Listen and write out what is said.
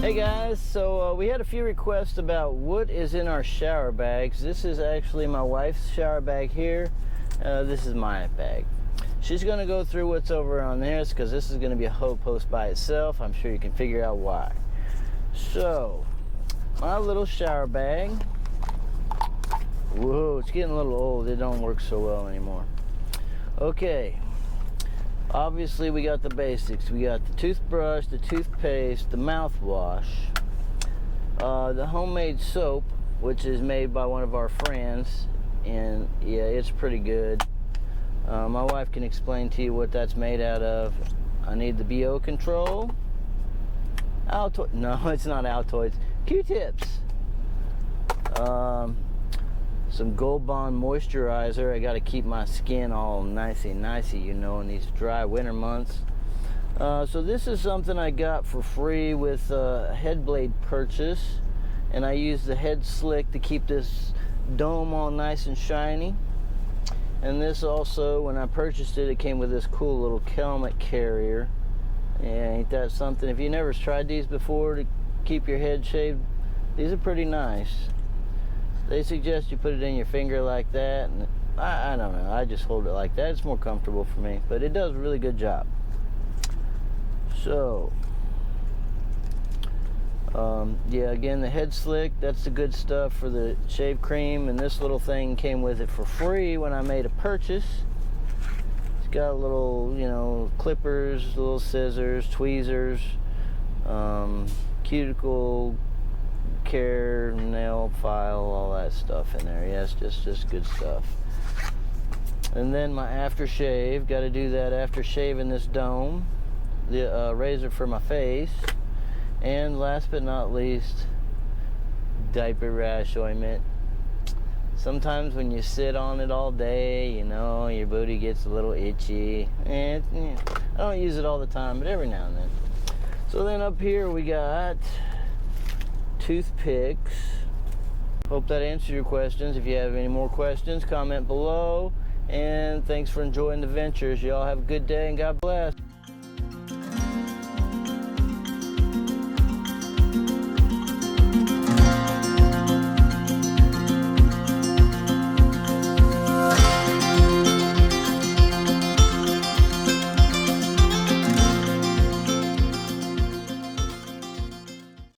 Hey guys, so we had a few requests about what is in our shower bags. This is actually my wife's shower bag here. This is my bag. She's going to go through what's over on this because this is going to be a whole post by itself. I'm sure you can figure out why. So, my little shower bag. Whoa, it's getting a little old. It don't work so well anymore. Okay. Obviously, we got the basics. We got the toothbrush, the toothpaste, the mouthwash, the homemade soap, which is made by one of our friends, and yeah, it's pretty good. My wife can explain to you what that's made out of. I need the BO control. Altoids. No, it's not Altoids. Q-tips. Some Gold Bond moisturizer. I got to keep my skin all nicey, you know, in these dry winter months. So this is something I got for free with a head blade purchase, and I use the head slick to keep this dome all nice and shiny. And this also, when I purchased it, it came with this cool little helmet carrier. Yeah, ain't that something? If you never tried these before to keep your head shaved, these are pretty nice. They suggest you put it in your finger like that, and I don't know, I just hold it like that. It's more comfortable for me, but it does a really good job. So, yeah, again, the head slick, that's the good stuff for the shave cream, and this little thing came with it for free when I made a purchase. It's got little, you know, clippers, little scissors, tweezers, cuticle care, nail file, all that stuff in there. Yes, just good stuff. And then my aftershave, got to do that after shaving this dome. The razor for my face, and last but not least, diaper rash ointment. Sometimes when you sit on it all day, you know, your booty gets a little itchy, and I don't use it all the time, but every now and then. So then up here we got toothpicks. Hope that answered your questions. If you have any more questions, comment below. And thanks for enjoying the ventures. Y'all have a good day and God bless.